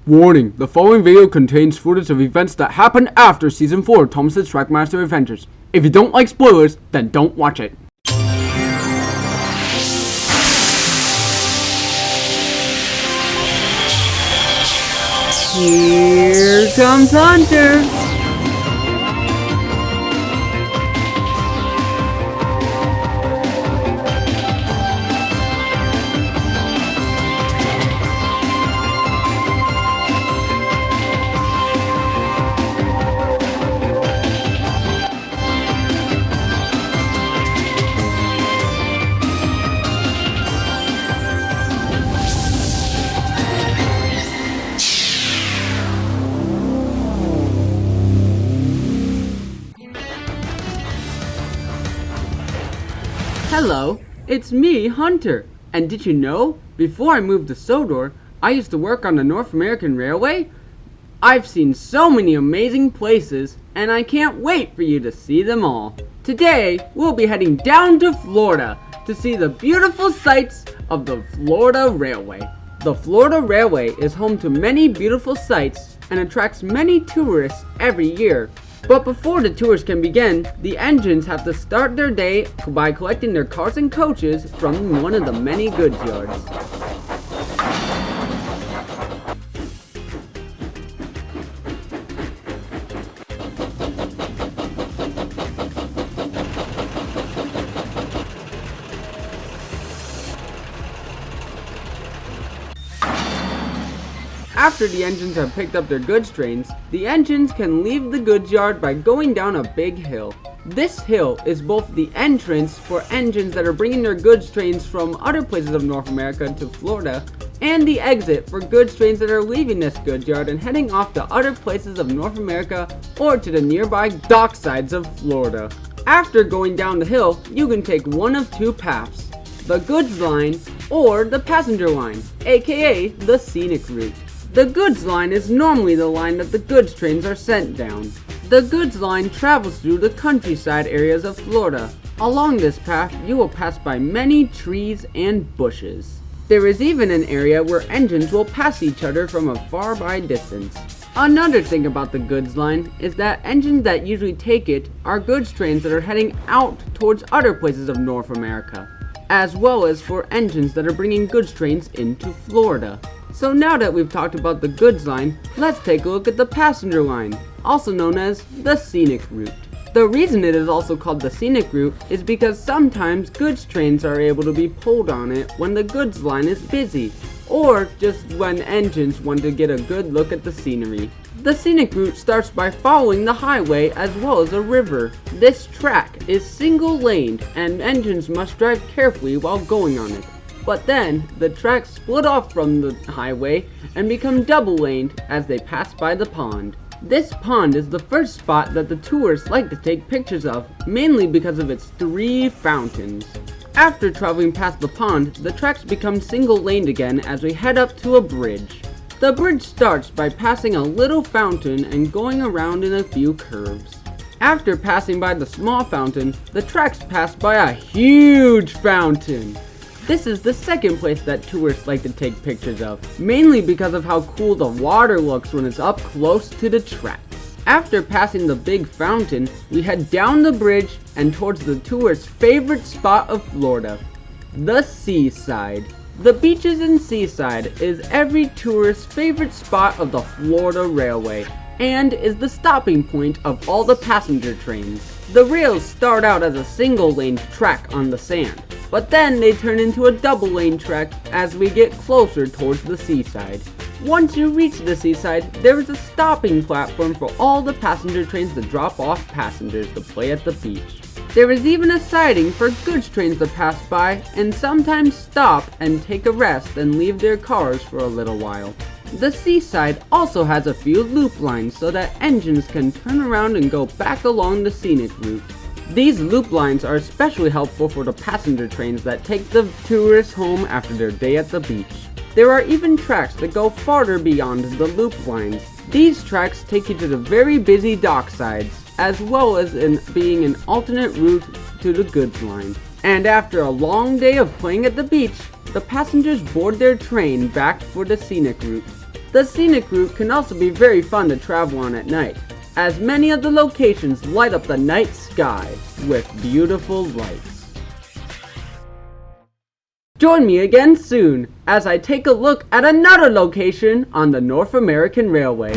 Warning, the following video contains footage of events that happened after Season 4 of Thomas's Trackmaster Adventures. If you don't like spoilers, then don't watch it. Here comes Hunter! Hello, it's me, Hunter. And did you know, before I moved to Sodor, I used to work on the North American Railway? I've seen so many amazing places, and I can't wait for you to see them all. Today, we'll be heading down to Florida to see the beautiful sights of the Florida Railway. The Florida Railway is home to many beautiful sights and attracts many tourists every year. But before the tours can begin, the engines have to start their day by collecting their cars and coaches from one of the many goods yards. After the engines have picked up their goods trains, the engines can leave the goods yard by going down a big hill. This hill is both the entrance for engines that are bringing their goods trains from other places of North America to Florida, and the exit for goods trains that are leaving this goods yard and heading off to other places of North America or to the nearby dock sides of Florida. After going down the hill, you can take one of two paths: the goods line or the passenger line, aka the scenic route. The goods line is normally the line that the goods trains are sent down. The goods line travels through the countryside areas of Florida. Along this path, you will pass by many trees and bushes. There is even an area where engines will pass each other from a far by distance. Another thing about the goods line is that engines that usually take it are goods trains that are heading out towards other places of North America, as well as for engines that are bringing goods trains into Florida. So now that we've talked about the goods line, let's take a look at the passenger line, also known as the scenic route. The reason it is also called the scenic route is because sometimes goods trains are able to be pulled on it when the goods line is busy, or just when engines want to get a good look at the scenery. The scenic route starts by following the highway as well as a river. This track is single-laned and engines must drive carefully while going on it. But then, the tracks split off from the highway and become double-laned as they pass by the pond. This pond is the first spot that the tourists like to take pictures of, mainly because of its 3 fountains. After traveling past the pond, the tracks become single-laned again as we head up to a bridge. The bridge starts by passing a little fountain and going around in a few curves. After passing by the small fountain, the tracks pass by a huge fountain. This is the second place that tourists like to take pictures of, mainly because of how cool the water looks when it's up close to the tracks. After passing the big fountain, we head down the bridge and towards the tourists' favorite spot of Florida, the seaside. The beaches and seaside is every tourist's favorite spot of the Florida Railway, and is the stopping point of all the passenger trains. The rails start out as a single-lane track on the sand, but then they turn into a double-lane track as we get closer towards the seaside. Once you reach the seaside, there is a stopping platform for all the passenger trains to drop off passengers to play at the beach. There is even a siding for goods trains to pass by and sometimes stop and take a rest and leave their cars for a little while. The seaside also has a few loop lines so that engines can turn around and go back along the scenic route. These loop lines are especially helpful for the passenger trains that take the tourists home after their day at the beach. There are even tracks that go farther beyond the loop lines. These tracks take you to the very busy dock sides, as well as being an alternate route to the goods line. And after a long day of playing at the beach, the passengers board their train back for the scenic route. The scenic route can also be very fun to travel on at night, as many of the locations light up the night sky with beautiful lights. Join me again soon as I take a look at another location on the North American Railway.